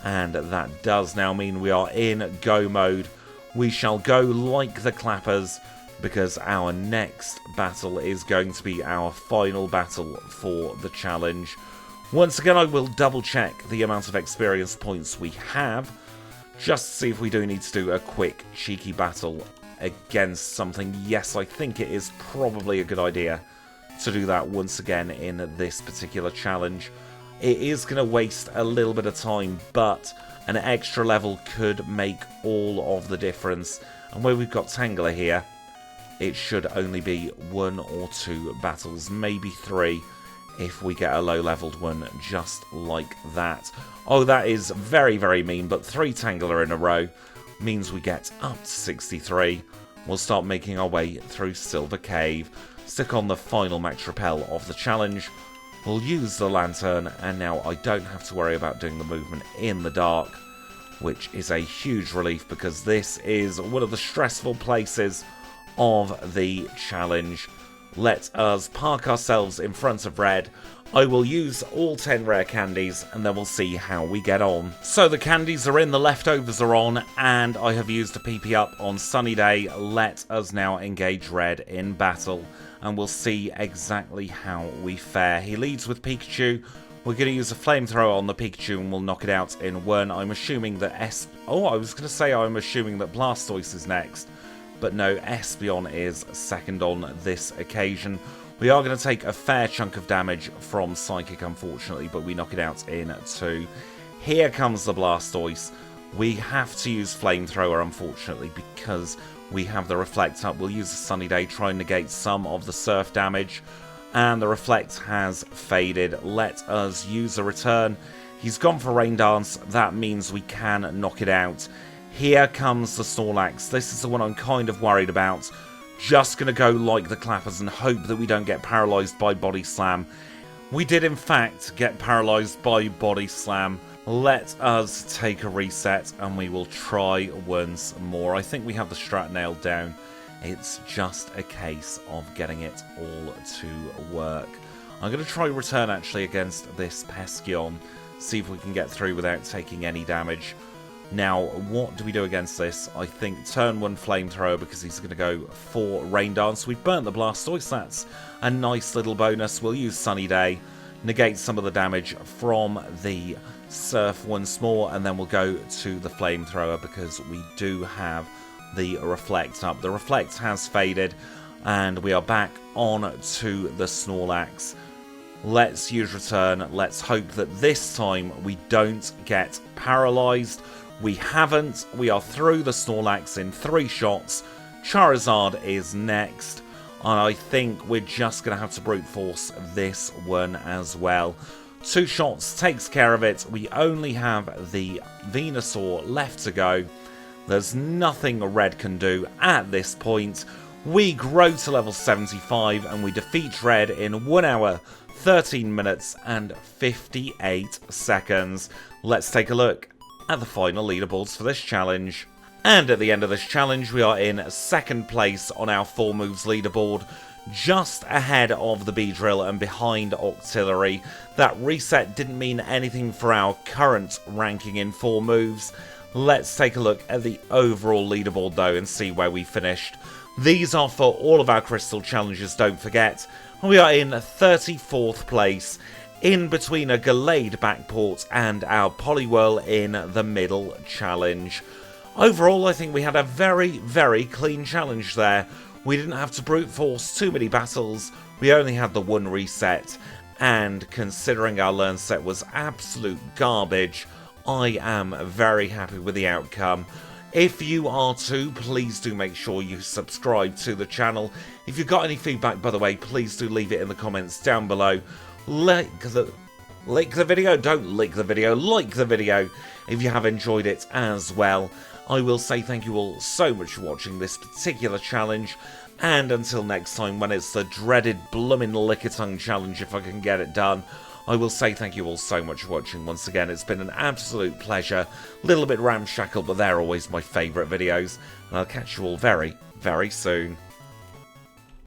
A: And that does now mean we are in go mode. We shall go like the clappers, because our next battle is going to be our final battle for the challenge. Once again, I will double check the amount of experience points we have, just to see if we do need to do a quick cheeky battle against something. Yes, I think it is probably a good idea to do that once again in this particular challenge. It is going to waste a little bit of time, but an extra level could make all of the difference. And where we've got Tangela here, it should only be 1 or 2 battles, maybe 3, if we get a low-leveled one just like that. Oh, that is very, very mean, but 3 Tangela in a row means we get up to 63. We'll start making our way through Silver Cave, stick on the final Max Repel of the challenge. We'll use the Lantern, and now I don't have to worry about doing the movement in the dark, which is a huge relief, because this is one of the stressful places of the challenge. Let us park ourselves in front of red. I will use all 10 rare candies, and then we'll see how we get on. So the candies are in, the leftovers are on, and I have used a PP up on Sunny Day. Let us now engage red in battle, and we'll see exactly how we fare. He leads with Pikachu. We're going to use a flamethrower on the Pikachu, and we'll knock it out in 1. I'm assuming that I'm assuming that Blastoise is next. But no, Espeon is second on this occasion. We are going to take a fair chunk of damage from Psychic, unfortunately, but we knock it out in 2. Here comes the Blastoise. We have to use Flamethrower, unfortunately, because we have the Reflect up. We'll use a Sunny Day, try and negate some of the Surf damage. And the Reflect has faded. Let us use a Return. He's gone for Rain Dance. That means we can knock it out. Here comes the Snorlax. This is the one I'm kind of worried about. Just going to go like the clappers and hope that we don't get paralysed by Body Slam. We did in fact get paralysed by Body Slam. Let us take a reset and we will try once more. I think we have the strat nailed down. It's just a case of getting it all to work. I'm going to try return actually against this Peskeon. See if we can get through without taking any damage. Now, what do we do against this? I think turn 1 Flamethrower because he's going to go for Rain Dance. We've burnt the Blastoise. That's a nice little bonus. We'll use Sunny Day. Negate some of the damage from the Surf once more. And then we'll go to the Flamethrower because we do have the Reflect up. The Reflect has faded. And we are back on to the Snorlax. Let's use Return. Let's hope that this time we don't get paralysed. We haven't. We are through the Snorlax in 3 shots. Charizard is next. And I think we're just going to have to brute force this one as well. 2 shots takes care of it. We only have the Venusaur left to go. There's nothing Red can do at this point. We grow to level 75 and we defeat Red in 1 hour, 13 minutes and 58 seconds. Let's take a look at the final leaderboards for this challenge. And at the end of this challenge, we are in 2nd place on our 4 moves leaderboard, just ahead of the Beedrill and behind Octillery. That reset didn't mean anything for our current ranking in 4 moves. Let's take a look at the overall leaderboard though and see where we finished. These are for all of our Crystal challenges, don't forget. We are in 34th place, in between a Gallade backport and our Poliwhirl in the middle challenge. Overall, I think we had a very, very clean challenge there. We didn't have to brute force too many battles. We only had the 1 reset. And considering our learn set was absolute garbage, I am very happy with the outcome. If you are too, please do make sure you subscribe to the channel. If you've got any feedback, by the way, please do leave it in the comments down below. Like the video, don't lick the video, like the video if you have enjoyed it as well. I will say thank you all so much for watching this particular challenge, and until next time when it's the dreaded bloomin' Lickitung challenge if I can get it done, I will say thank you all so much for watching once again. It's been an absolute pleasure, a little bit ramshackle, but they're always my favourite videos, and I'll catch you all very, very soon.